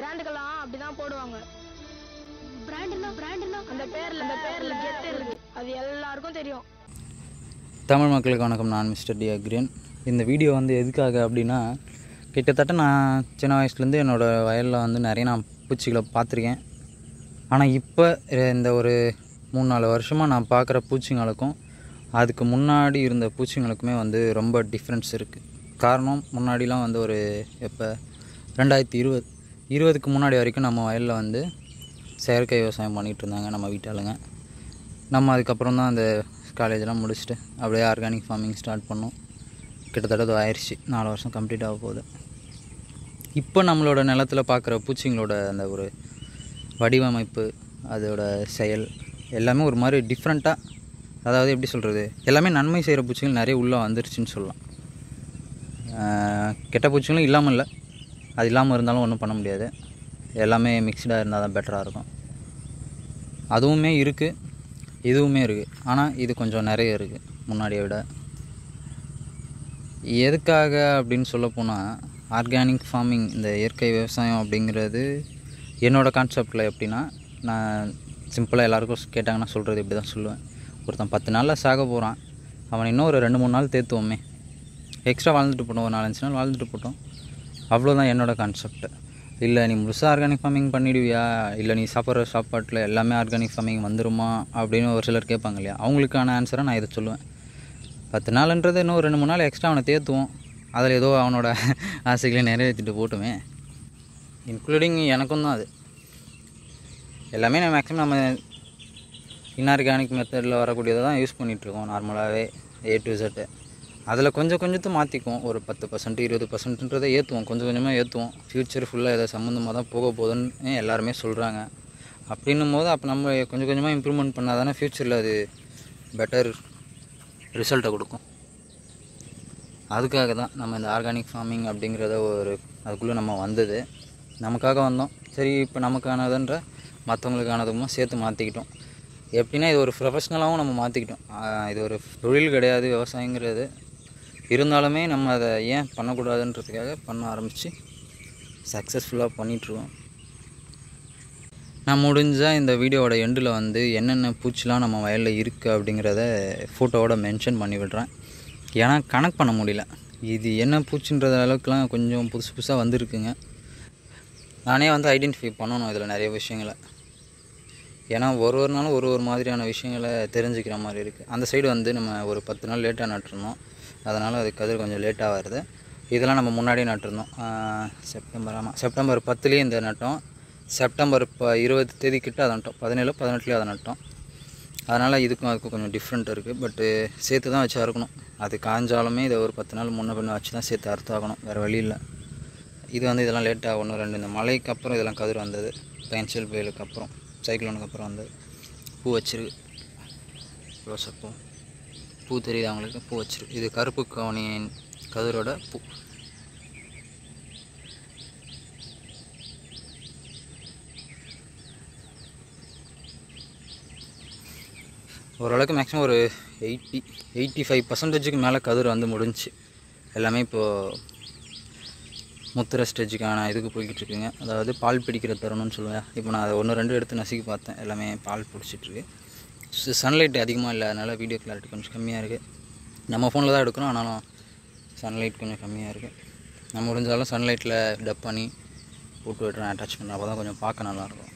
பிராண்டுக்கெல்லாம் அப்படிதான் போடுவாங்க. பிராண்டுனா அந்த பேர்ல கெத்து இருக்கு. அது எல்லாருக்கும் தெரியும். தமிழ் மக்களுக்கு வணக்கம். நான் மிஸ்டர் டி அக்ரியன். இந்த வீடியோ வந்து எதுக்காக அப்படின்னா, கிட்டத்தட்ட நான் சின்ன வயசுலேருந்து என்னோடய வயலில் வந்து நிறைய நான் பூச்சிகளை பார்த்துருக்கேன். ஆனால் இப்போ இந்த ஒரு 3-4 வருஷமாக நான் பார்க்குற பூச்சிங்களுக்கும் அதுக்கு முன்னாடி இருந்த பூச்சிங்களுக்குமே வந்து ரொம்ப டிஃப்ரென்ஸ் இருக்குது. காரணம், முன்னாடிலாம் வந்து ஒரு இப்போ 2020க்கு முன்னாடி வரைக்கும் நம்ம வயலில் வந்து செயற்கை விவசாயம் பண்ணிகிட்டு இருந்தாங்க நம்ம வீட்டாளுங்க. நம்ம அதுக்கப்புறம் தான் அந்த காலேஜெலாம் முடிச்சுட்டு அப்படியே ஆர்கானிக் ஃபார்மிங் ஸ்டார்ட் பண்ணோம். கிட்டத்தட்ட அது ஆயிடுச்சு, 4 வருஷம் கம்ப்ளீட் ஆக போகுது. இப்போ நம்மளோட நிலத்தில் பார்க்குற பூச்சிங்களோட அந்த ஒரு வடிவமைப்பு, அதோட செயல் எல்லாமே ஒரு மாதிரி டிஃப்ரெண்ட்டாக, அதாவது எப்படி சொல்கிறது, எல்லாமே நன்மை செய்கிற பூச்சிகள் நிறைய உள்ளே வந்துருச்சுன்னு சொல்லலாம். கெட்ட பூச்சிகளும் இல்லாமல் இல்லை, அது இல்லாமல் இருந்தாலும் ஒன்றும் பண்ண முடியாது. எல்லாமே மிக்சடாக இருந்தால் தான் பெட்டராக இருக்கும். அதுவுமே இருக்குது, இதுவுமே இருக்குது. ஆனால் இது கொஞ்சம் நிறைய இருக்குது முன்னாடியை விட. எதுக்காக அப்படின்னு சொல்ல போனால், ஆர்கானிக் ஃபார்மிங், இந்த இயற்கை விவசாயம் அப்படிங்கிறது என்னோடய கான்செப்டில் எப்படின்னா, நான் சிம்பிளாக எல்லாேருக்கும் கேட்டாங்கன்னா சொல்கிறது இப்படி தான் சொல்லுவேன். ஒருத்தன் 10 நாளில் சாக போகிறான், அவன் இன்னும் ஒரு 2-3 நாள் தேத்துவோமே, எக்ஸ்ட்ரா வாழ்ந்துட்டு போட்டோம், ஒரு 4-5 நாள் வாழ்ந்துட்டு போட்டோம், அவ்வளோதான் என்னோடய கான்செப்ட். இல்லை நீ முழுசாக ஆர்கானிக் ஃபார்மிங் பண்ணிடுவியா, இல்லை நீ சாப்பிட்ற சாப்பாட்டில் எல்லாமே ஆர்கானிக் ஃபார்மிங் வந்துடுமா அப்படின்னு ஒரு சிலர் கேட்பாங்க இல்லையா, அவங்களுக்கான ஆன்சரை நான் இதை சொல்லுவேன். 10 நாளுன்றது இன்னும் ஒரு 2-3 நாள் எக்ஸ்ட்ரா அவனை தேத்துவோம், அதில் ஏதோ அவனோட ஆசைகளை நிறைவேற்றிட்டு போட்டுமே, இன்க்ளூடிங் எனக்கும் தான். அது எல்லாமே மேக்ஸிமம் நம்ம இன்ஆர்கானிக் மெத்தடில் வரக்கூடியதை தான் யூஸ் பண்ணிகிட்ருக்கோம் நார்மலாகவே, A to Z. அதில் கொஞ்சத்தை மாற்றிக்குவோம், ஒரு 10% 20%ன்றதை ஏற்றுவோம், கொஞ்சம் கொஞ்சமாக ஏற்றுவோம். ஃப்யூச்சர் ஃபுல்லாக எதை சம்மந்தமாக தான் போக போகுதுன்னு எல்லாருமே சொல்கிறாங்க. அப்படின்னும் போது அப்போ நம்ம கொஞ்சமாக இம்ப்ரூவ்மெண்ட் பண்ணால் தானே ஃப்யூச்சரில் அது பெட்டர் ரிசல்ட்டை கொடுக்கும். அதுக்காக தான் நம்ம இந்த ஆர்கானிக் ஃபார்மிங் அப்படிங்கிறத அதுக்குள்ளே நம்ம வந்தது. நமக்காக வந்தோம், சரி இப்போ நமக்கானதுன்ற மற்றவங்களுக்கானதுமா சேர்த்து மாற்றிக்கிட்டோம். எப்படின்னா இது ஒரு ப்ரொஃபஷ்னலாகவும் நம்ம மாற்றிக்கிட்டோம். இது ஒரு தொழில் கிடையாது விவசாயங்கிறது, இருந்தாலுமே நம்ம அதை ஏன் பண்ணக்கூடாதுன்றதுக்காக பண்ண ஆரம்பித்து சக்ஸஸ்ஃபுல்லாக பண்ணிகிட்ருக்கோம். நான் முடிஞ்சால் இந்த வீடியோவோட எண்டில் வந்து என்னென்ன பூச்சிலாம் நம்ம வயலில் இருக்குது அப்படிங்கிறத ஃபோட்டோவோட மென்ஷன் பண்ணி விடுறேன். ஏன்னா கனெக்ட் பண்ண முடியல, இது என்ன பூச்சின்றது அளவுக்குலாம் கொஞ்சம் புதுசாக வந்திருக்குங்க. நானே வந்து ஐடென்டிஃபை பண்ணணும் இதில் நிறைய விஷயங்களை. ஏன்னா ஒரு நாளும் ஒரு மாதிரியான விஷயங்களை தெரிஞ்சுக்கிற மாதிரி இருக்குது. அந்த சைடு வந்து நம்ம ஒரு 10 நாள் லேட்டாக நட்டுருந்தோம், அதனால் அது கதிர் கொஞ்சம் லேட்டாக வருது. இதெல்லாம் நம்ம முன்னாடியே நட்டுருந்தோம். செப்டம்பர் 10லேயே இந்த நட்டோம், செப்டம்பர் 20 தேதிக்கிட்ட அதை நட்டோம், 17 18 அதை நட்டோம். அதனால் அதுக்கும் கொஞ்சம் டிஃப்ரெண்ட் இருக்குது. பட்டு சேர்த்து தான் வச்சு அறுக்கணும். அது காஞ்சாலுமே இதை ஒரு 10 நாள் முன்ன பின்ன வச்சு தான் சேர்த்து அறுத்தாகணும், வேறு வழி இல்லை. இது வந்து இதெல்லாம் லேட்டாக 1-2 இந்த மழைக்கு அப்புறம் இதெல்லாம் கதிர் வந்தது, பென்சில் புயலுக்கு அப்புறம், சைக்ளோனுக்கு அப்புறம் வந்தது. பூ வச்சிருக்கு, ரோசப்பூ பூ தெரியுது அவங்களுக்கு, பூ வச்சிருக்கு. இது கருப்பு கவனியின் கதிரோட பூ. ஓரளவுக்கு மேக்ஸிமம் ஒரு 85% மேலே கதிர் வந்து முடிஞ்சு. எல்லாமே இப்போது முத்துற ஸ்டேஜுக்கான இதுக்கு போய்கிட்டு இருக்குங்க. அதாவது பால் பிடிக்கிற தருணம்னு சொல்லுவேன். இப்போ நான் அதை 1-2 எடுத்து நசுக்கி பார்த்தேன், எல்லாமே பால் பிடிச்சிட்ருக்கு. சன்லைட் அதிகமாக இல்லை, அதனால் வீடியோ கிளாரிட்டி கொஞ்சம் கம்மியாக இருக்குது. நம்ம ஃபோனில் தான் எடுக்கிறோம், ஆனாலும் சன்லைட் கொஞ்சம் கம்மியாக இருக்குது. நம்ம முடிஞ்சாலும் சன்லைட்டில் டப் பண்ணி போட்டு விட்டுறேன், அட்டாச் பண்ணேன், அப்போ தான் கொஞ்சம் பார்க்க நல்லாயிருக்கும்.